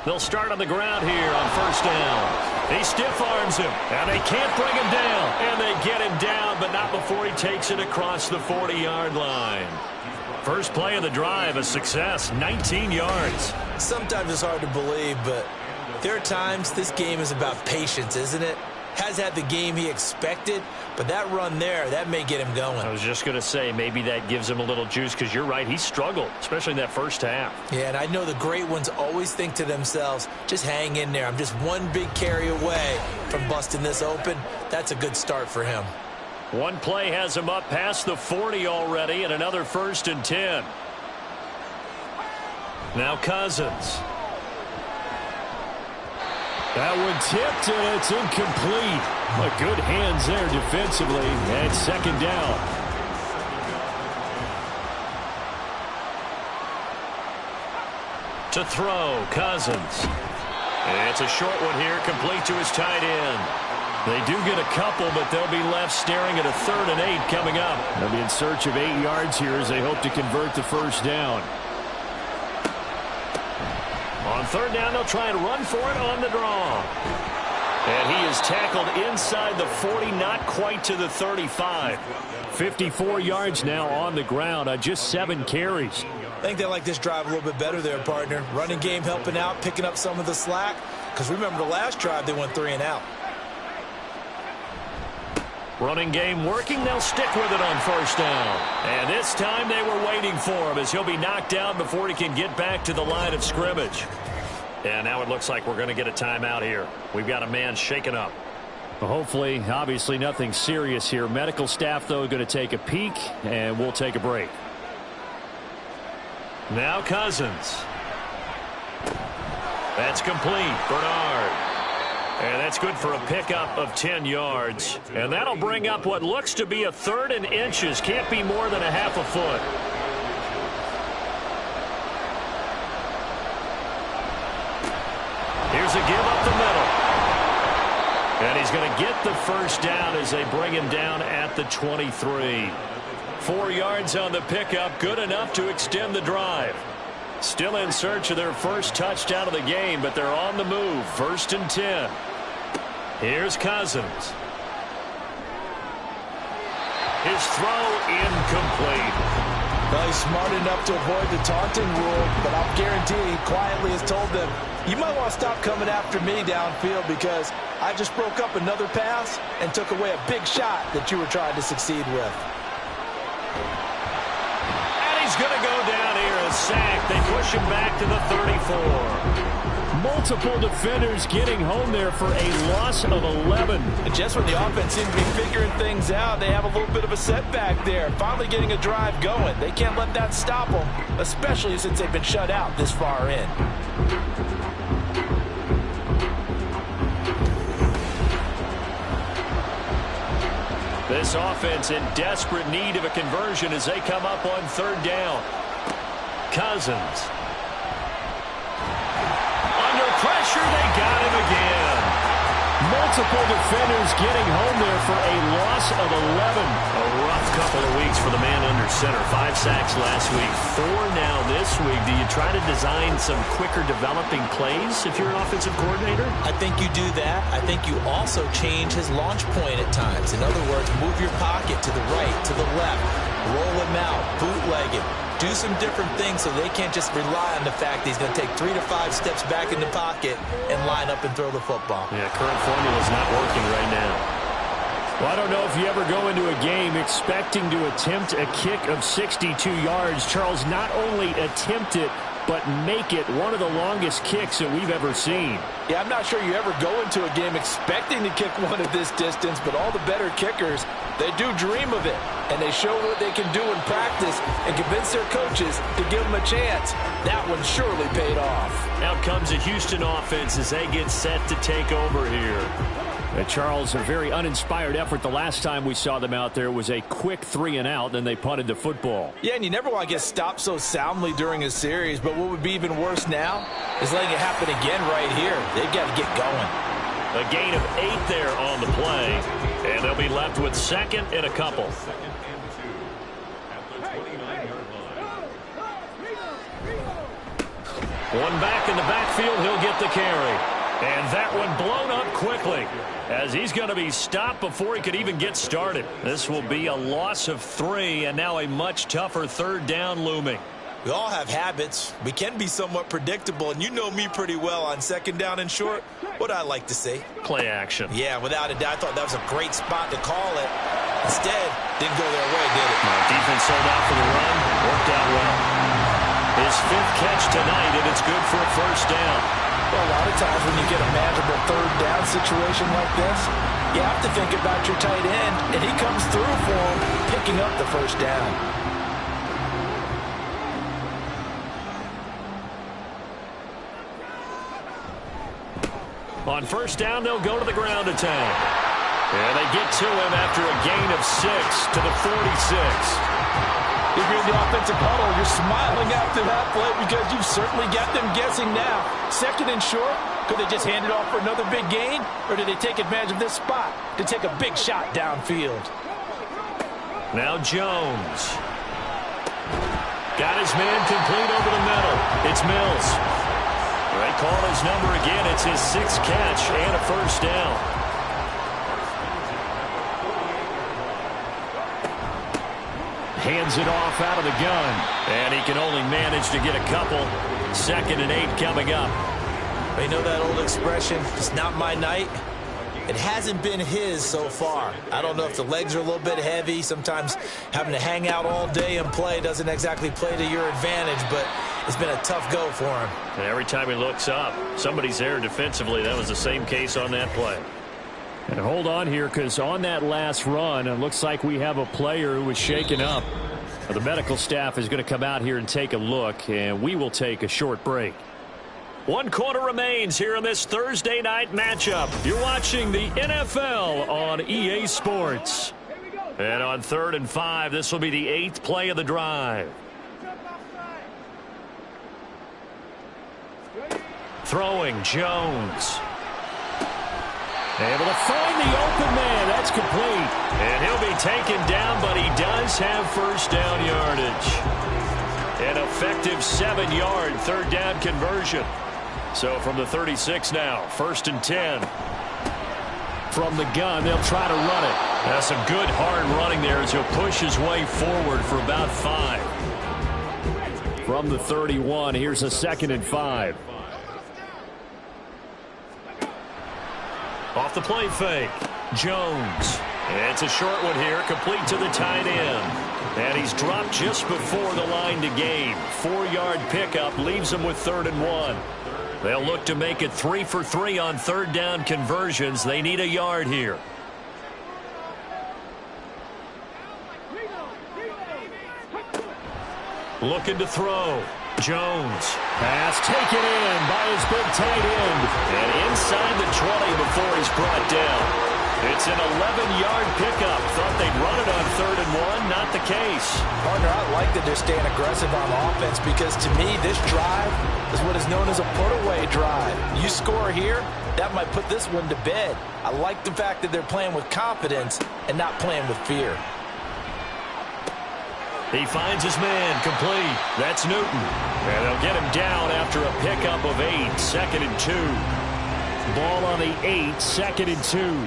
They'll start on the ground here on 1st down. He stiff arms him, and they can't bring him down. And they get him down, but not before he takes it across the 40-yard line. First play of the drive, a success, 19 yards. Sometimes it's hard to believe, but there are times this game is about patience, isn't it? Has had the game he expected, but that run there, that may get him going. I was just going to say, maybe that gives him a little juice, because you're right, he struggled, especially in that first half. Yeah, and I know the great ones always think to themselves, just hang in there. I'm just one big carry away from busting this open. That's a good start for him. One play has him up past the 40 already, and another 1st and 10. Now Cousins. That one tipped, and it's incomplete. But good hands there defensively, and 2nd down. To throw, Cousins. And it's a short one here, complete to his tight end. They do get a couple, but they'll be left staring at a 3rd and 8 coming up. They'll be in search of 8 yards here as they hope to convert the 1st down. On 3rd down, they'll try and run for it on the draw. And he is tackled inside the 40, not quite to the 35. 54 yards now on the ground on just 7 carries. I think they like this drive a little bit better there, partner. Running game helping out, picking up some of the slack. Because remember the last drive, they went 3 and out. Running game working. They'll stick with it on 1st down. And this time they were waiting for him as he'll be knocked down before he can get back to the line of scrimmage. And now it looks like we're going to get a timeout here. We've got a man shaken up. Well, hopefully, obviously nothing serious here. Medical staff, though, going to take a peek, and we'll take a break. Now Cousins. That's complete. Bernard. And that's good for a pickup of 10 yards. And that'll bring up what looks to be a 3rd and inches. Can't be more than a half a foot. Here's a give up the middle. And he's going to get the 1st down as they bring him down at the 23. 4 yards on the pickup, good enough to extend the drive. Still in search of their first touchdown of the game, but they're on the move. 1st and 10. Here's Cousins. His throw incomplete. Well, he's smart enough to avoid the taunting rule, but I'll guarantee he quietly has told them, you might want to stop coming after me downfield because I just broke up another pass and took away a big shot that you were trying to succeed with. And he's going to go down here, a sack. They push him back to the 34. Multiple defenders getting home there for a loss of 11. And just when the offense seems to be figuring things out, they have a little bit of a setback there. Finally getting a drive going. They can't let that stop them, especially since they've been shut out this far in. This offense in desperate need of a conversion as they come up on 3rd down. Cousins. Under pressure, they got him again. Multiple defenders getting home there for a loss of 11. A rough couple of weeks for the man under center. 5 sacks last week, 4 now this week. Do you try to design some quicker developing plays if you're an offensive coordinator? I think you do that. I think you also change his launch point at times. In other words, move your pocket to the right, to the left, roll him out, bootleg him, do some different things so they can't just rely on the fact that he's going to take 3 to 5 steps back in the pocket and line up and throw the football. Yeah, current formula is not working right now. Well, I don't know if you ever go into a game expecting to attempt a kick of 62 yards. Charles, not only attempt it, but make it one of the longest kicks that we've ever seen. Yeah, I'm not sure you ever go into a game expecting to kick one of this distance, but all the better kickers, they do dream of it, and they show what they can do in practice and convince their coaches to give them a chance. That one surely paid off. Out comes the Houston offense as they get set to take over here. Charles, a very uninspired effort the last time we saw them out there was a quick 3-and-out, then they punted the football. Yeah, and you never want to get stopped so soundly during a series, but what would be even worse now is letting it happen again right here. They've got to get going. A gain of 8 there on the play, and they'll be left with second and a couple. Second and 2 at the 29-yard line. One back in the backfield, he'll get the carry. And that one blown up quickly as he's going to be stopped before he could even get started. This will be a loss of 3 and now a much tougher third down looming. We all have habits. We can be somewhat predictable, and you know me pretty well on second down and short. What I like to say? Play action. Yeah, without a doubt, I thought that was a great spot to call it. Instead, didn't go their way, did it? Defense sold out for the run. Worked out well. His 5th catch tonight, and it's good for a first down. Well, a lot of times when you get a manageable third down situation like this, you have to think about your tight end, and he comes through for him, picking up the first down. On first down, they'll go to the ground attack. And they get to him after a gain of 6 to the 46. If you're in the offensive huddle, you're smiling after that play because you've certainly got them guessing now. Second and short, could they just hand it off for another big gain? Or did they take advantage of this spot to take a big shot downfield? Now Jones. Got his man complete over the middle. It's Mills. They call his number again. It's his 6th catch and a first down. Hands it off out of the gun. And he can only manage to get a couple. 2nd and 8 coming up. You know that old expression, it's not my night? It hasn't been his so far. I don't know if the legs are a little bit heavy. Sometimes having to hang out all day and play doesn't exactly play to your advantage, but it's been a tough go for him. And every time he looks up, somebody's there defensively. That was the same case on that play. And hold on here, because on that last run, it looks like we have a player who was shaken up. The medical staff is going to come out here and take a look, and we will take a short break. 1 quarter remains here in this Thursday night matchup. You're watching the NFL on EA Sports. And on 3rd and 5, this will be the 8th play of the drive. Throwing, Jones. Able to find the open man. That's complete. And he'll be taken down, but he does have first down yardage. An effective 7-yard third down conversion. So from the 36 now, 1st and 10. From the gun, they'll try to run it. That's some good hard running there as he'll push his way forward for about 5. From the 31, here's a 2nd and 5. Off the play fake, Jones. It's a short one here, complete to the tight end. And he's dropped just before the line to gain. 4-yard pickup leaves him with 3rd and 1. They'll look to make it 3 for 3 on third down conversions. They need a yard here. Looking to throw. Jones. Pass taken in by his big tight end. And inside the 20 before he's brought down. It's an 11-yard pickup. Thought they'd run it on 3rd and 1. Not the case. Partner, I like that they're staying aggressive on offense because to me, this drive is what is known as a put-away drive. You score here, that might put this one to bed. I like the fact that they're playing with confidence and not playing with fear. He finds his man complete. That's Newton. And they'll get him down after a pickup of 8. 2nd and 2. Ball on the 8. 2nd and 2.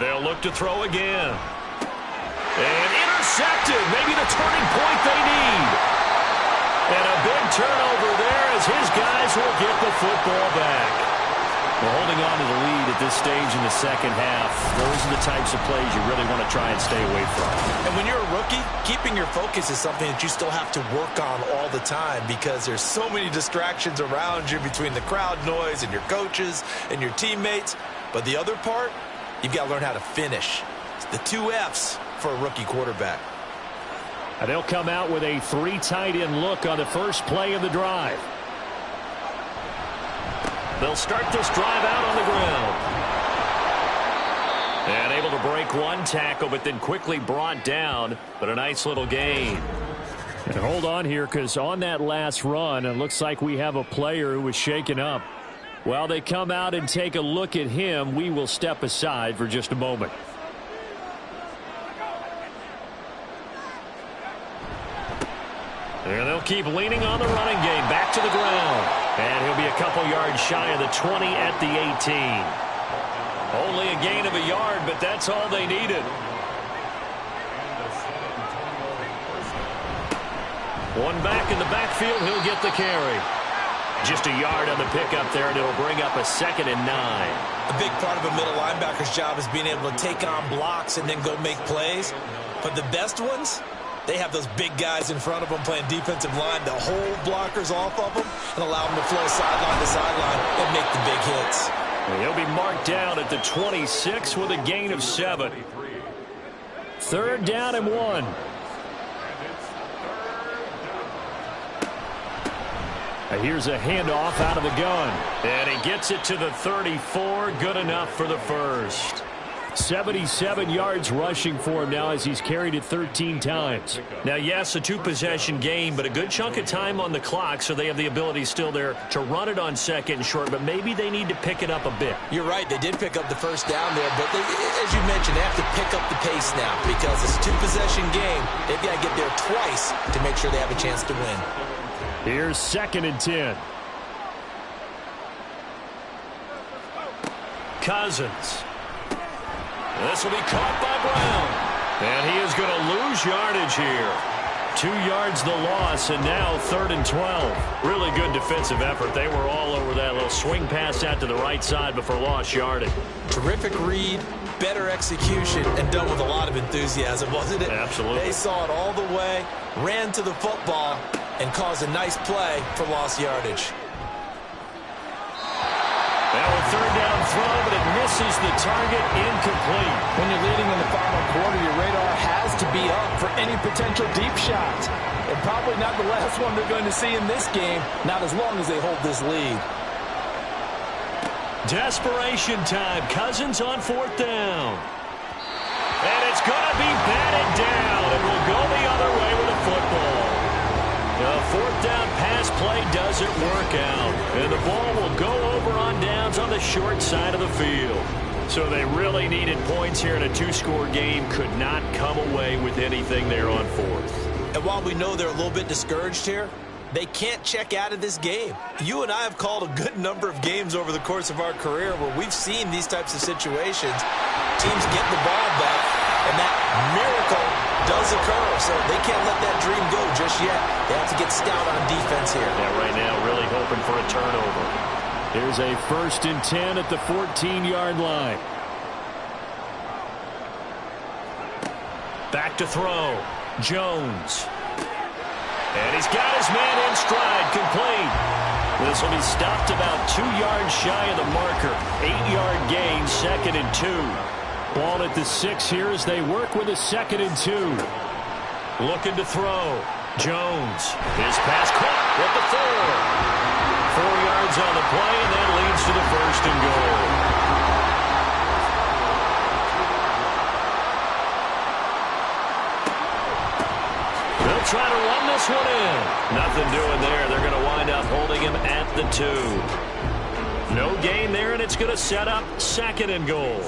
They'll look to throw again. And intercepted. Maybe the turning point they need. And a big turnover there as his guys will get the football back. Well, holding on to the lead at this stage in the second half, those are the types of plays you really want to try and stay away from. And when you're a rookie, keeping your focus is something that you still have to work on all the time because there's so many distractions around you between the crowd noise and your coaches and your teammates. But the other part, you've got to learn how to finish. It's the 2 F's for a rookie quarterback. And they'll come out with a 3 tight end look on the first play of the drive. They'll start this drive out on the ground. And able to break one tackle, but then quickly brought down. But a nice little gain. And hold on here, because on that last run, it looks like we have a player who was shaken up. While they come out and take a look at him, we will step aside for just a moment. And they'll keep leaning on the running game. Back to the ground. And he'll be a couple yards shy of the 20 at the 18. Only a gain of a yard, but that's all they needed. One back in the backfield. He'll get the carry. Just a yard on the pickup there, and it'll bring up a 2nd and 9. A big part of a middle linebacker's job is being able to take on blocks and then go make plays. But the best ones, they have those big guys in front of them playing defensive line to hold blockers off of them and allow them to flow sideline to sideline and make the big hits. And he'll be marked down at the 26 with a gain of 7. 3rd down and 1. Here's a handoff out of the gun. And he gets it to the 34. Good enough for the first. 77 yards rushing for him now as he's carried it 13 times. Now, yes, a 2-possession game, but a good chunk of time on the clock, so they have the ability still there to run it on 2nd and short, but maybe they need to pick it up a bit. You're right. They did pick up the first down there, but they, as you mentioned, they have to pick up the pace now because it's a 2-possession game. They've got to get there twice to make sure they have a chance to win. Here's 2nd and 10. Cousins. This will be caught by Brown. And he is going to lose yardage here. 2 yards the loss, and now 3rd and 12. Really good defensive effort. They were all over that little swing pass out to the right side before lost yardage. Terrific read, better execution, and done with a lot of enthusiasm, wasn't it? Absolutely. They saw it all the way, ran to the football, and caused a nice play for lost yardage. Now a 3rd down throw, but it misses the target, incomplete. When you're leading in the final quarter, your radar has to be up for any potential deep shots. And probably not the last one they're going to see in this game, not as long as they hold this lead. Desperation time. Cousins on 4th down. And it's going to be batted down. It will go the other way with the football. The 4th down pass play doesn't work out. And the ball will go over on downs on the short side of the field. So they really needed points here in a 2-score game. Could not come away with anything there on 4th. And while we know they're a little bit discouraged here, they can't check out of this game. You and I have called a good number of games over the course of our career where we've seen these types of situations. Teams get the ball back, and that miracle does occur. So they can't let that dream go just yet. They have to get stout on defense here. Yeah, right now really hoping for a turnover. Here's a 1st and 10 at the 14-yard line. Back to throw. Jones. And he's got his man in stride, complete. This will be stopped about 2 yards shy of the marker. 8-yard gain, 2nd and 2. Ball at the 6 here as they work with a 2nd and 2. Looking to throw. Jones. His pass caught at the 4. 4 yards on the play, and that leads to the 1st and goal. Try to run this one in. Nothing doing there. They're going to wind up holding him at the 2. No gain there, and it's going to set up 2nd and goal.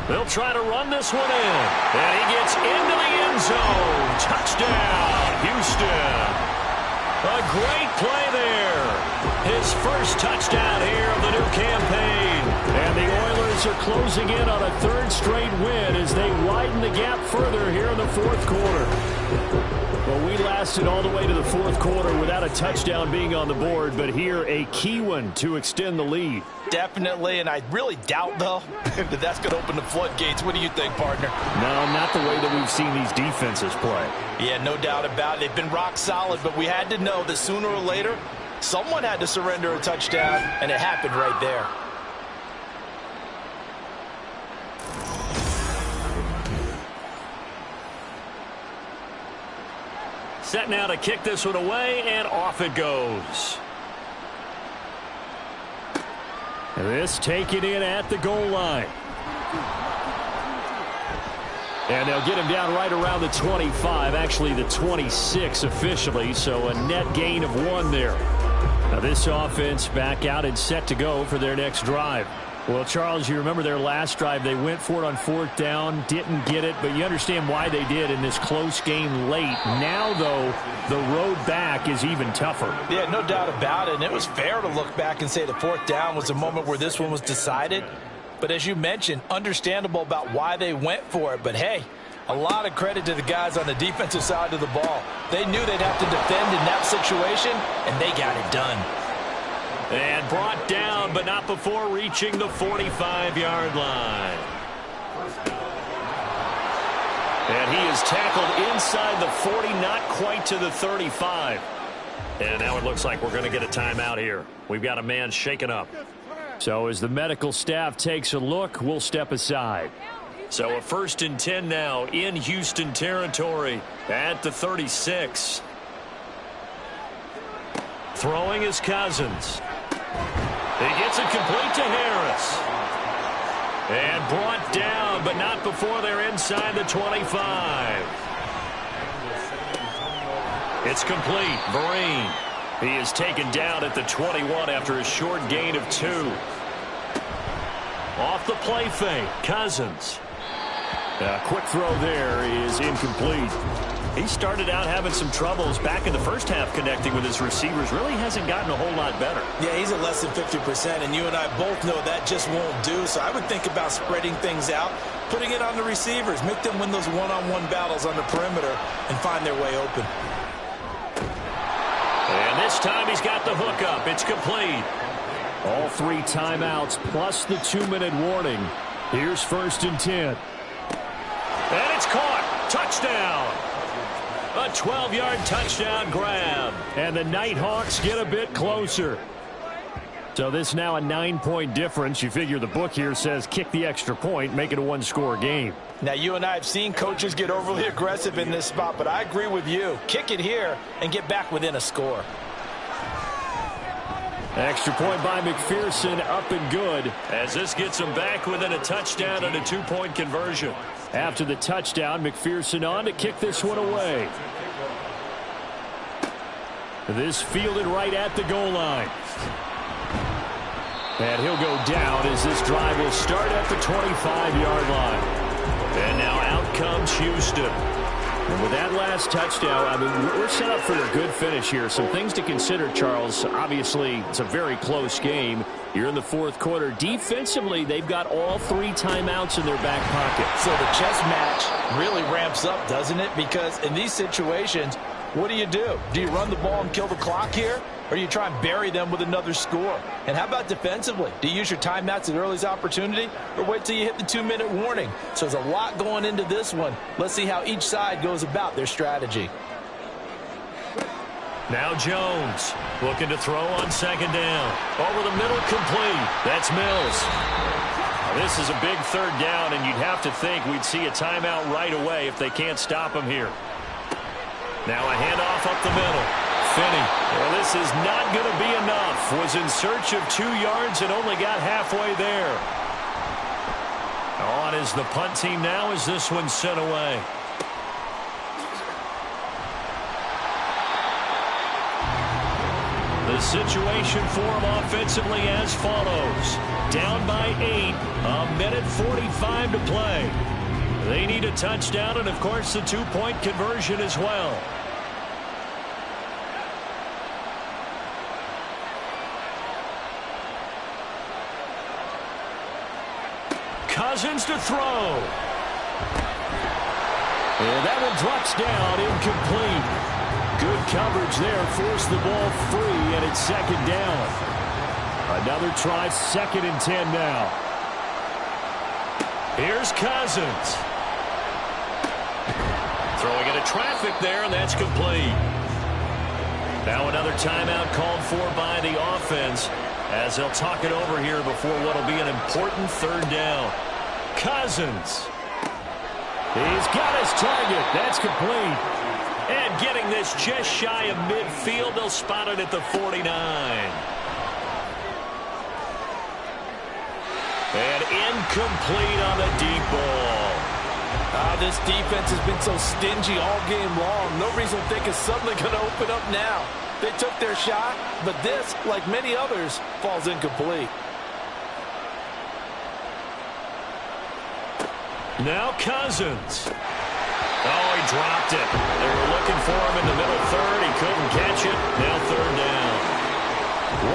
They'll try to run this one in. And he gets into the end zone. Touchdown, Houston. A great play there. His first touchdown here of the new campaign. And the Oilers are closing in on a third straight win as they widen the gap further here in the fourth quarter. Well, we lasted all the way to the fourth quarter without a touchdown being on the board, but here a key one to extend the lead. Definitely, and I really doubt, though, that that's going to open the floodgates. What do you think, partner? No, not the way that we've seen these defenses play. Yeah, no doubt about it. They've been rock solid, but we had to know that sooner or later, someone had to surrender a touchdown, and it happened right there. Set now to kick this one away, and off it goes. This taken in at the goal line. And they'll get him down right around the 25, actually the 26 officially, so a net gain of 1 there. Now this offense back out and set to go for their next drive. Well, Charles, you remember their last drive. They went for it on fourth down, didn't get it, but you understand why they did in this close game late. Now, though, the road back is even tougher. Yeah, no doubt about it, and it was fair to look back and say the fourth down was a moment where this one was decided. But as you mentioned, understandable about why they went for it. But, hey, a lot of credit to the guys on the defensive side of the ball. They knew they'd have to defend in that situation, and they got it done. And brought down, but not before reaching the 45-yard line. And he is tackled inside the 40, not quite to the 35. And now it looks like we're going to get a timeout here. We've got a man shaken up. So as the medical staff takes a look, we'll step aside. So a 1st and 10 now in Houston territory at the 36. Throwing is Cousins. He gets it complete to Harris. And brought down, but not before they're inside the 25. It's complete. Vereen. He is taken down at the 21 after a short gain of 2. Off the play fake, Cousins. A quick throw there is incomplete. He started out having some troubles back in the first half connecting with his receivers. Really hasn't gotten a whole lot better. Yeah, he's at less than 50%, and you and I both know that just won't do. So I would think about spreading things out, putting it on the receivers, make them win those one-on-one battles on the perimeter, and find their way open. And this time he's got the hook up. It's complete. All 3 timeouts plus the 2-minute warning. Here's 1st and 10. And it's caught. Touchdown. A 12-yard touchdown grab. And the Nighthawks get a bit closer. So this now a 9-point difference. You figure the book here says kick the extra point, make it a 1-score game. Now, you and I have seen coaches get overly aggressive in this spot, but I agree with you. Kick it here and get back within a score. Extra point by McPherson, up and good. As this gets them back within a touchdown and a 2-point conversion. After the touchdown, McPherson on to kick this one away. This fielded right at the goal line. And he'll go down as this drive will start at the 25-yard line. And now out comes Houston. And with that last touchdown, I mean, we're set up for a good finish here. Some things to consider, Charles. Obviously, it's a very close game. You're in the fourth quarter. Defensively, they've got all 3 timeouts in their back pocket. So the chess match really ramps up, doesn't it? Because in these situations, what do? Do you run the ball and kill the clock here? Or do you try and bury them with another score? And how about defensively? Do you use your timeouts at earliest opportunity or wait till you hit the 2-minute warning? So there's a lot going into this one. Let's see how each side goes about their strategy. Now Jones looking to throw on 2nd down. Over the middle, complete. That's Mills. Now this is a big 3rd down, and you'd have to think we'd see a timeout right away if they can't stop him here. Now a handoff up the middle. Finney. Well, this is not going to be enough. Was in search of 2 yards and only got halfway there. On is the punt team now as this one's sent away. The situation for them offensively as follows. Down by 8. A minute 45 to play. They need a touchdown and, of course, the 2-point conversion as well. Cousins to throw. And that one drops down, incomplete. Good coverage there, forced the ball free, and it's second down. Another try, 2nd and 10 now. Here's Cousins. Throwing into traffic there, and that's complete. Now another timeout called for by the offense as they'll talk it over here before what will be an important 3rd down. Cousins. He's got his target. That's complete. And getting this just shy of midfield, they'll spot it at the 49. And incomplete on the deep ball. This defense has been so stingy all game long. No reason to think it's suddenly going to open up now. They took their shot, but this, like many others, falls incomplete. Now Cousins. Oh, he dropped it. They were looking for him in the middle 3rd. He couldn't catch it. Now 3rd down.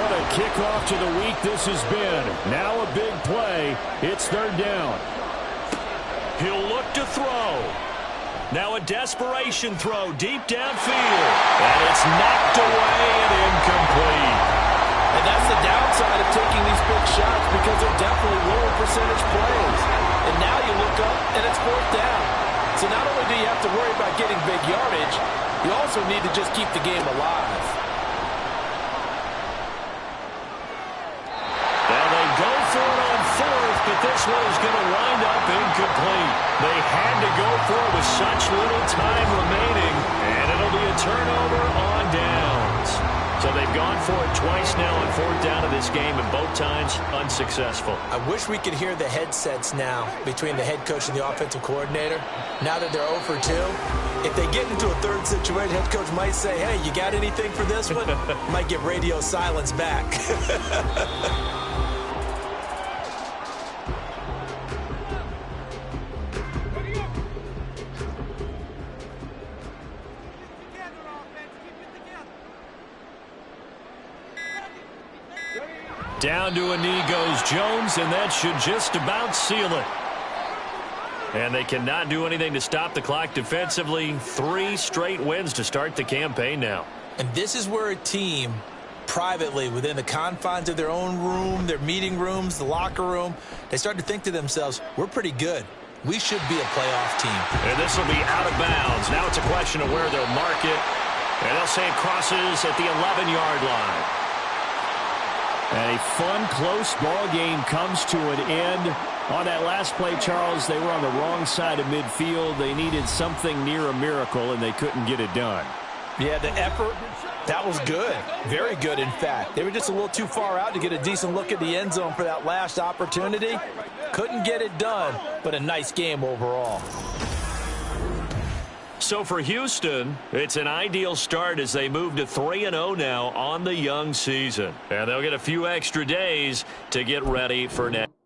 What a kickoff to the week this has been. Now a big play. It's 3rd down. He'll look to throw. Now a desperation throw deep downfield. And it's knocked away and incomplete. And that's the downside of taking these big shots because they're definitely lower percentage plays. And now you look up and it's 4th down. So not only do you have to worry about getting big yardage, you also need to just keep the game alive. Now they go for it on 4th, but this one is going to wind up incomplete. They had to go for it with such little time remaining, and it'll be a turnover on downs. So they've gone for it twice now on 4th down of this game, and both times unsuccessful. I wish we could hear the headsets now between the head coach and the offensive coordinator. Now that they're 0 for 2, if they get into a 3rd situation, head coach might say, hey, you got anything for this one? Might get radio silence back. Down to a knee goes Jones, and that should just about seal it. And they cannot do anything to stop the clock defensively. 3 straight wins to start the campaign now. And this is where a team, privately, within the confines of their own room, their meeting rooms, the locker room, they start to think to themselves, we're pretty good. We should be a playoff team. And this will be out of bounds. Now it's a question of where they'll mark it. And they'll say it crosses at the 11-yard line. And a fun, close ball game comes to an end. On that last play, Charles, they were on the wrong side of midfield. They needed something near a miracle, and they couldn't get it done. Yeah, the effort, that was good. Very good, in fact. They were just a little too far out to get a decent look at the end zone for that last opportunity. Couldn't get it done, but a nice game overall. So for Houston, it's an ideal start as they move to 3-0 now on the young season. And they'll get a few extra days to get ready for next.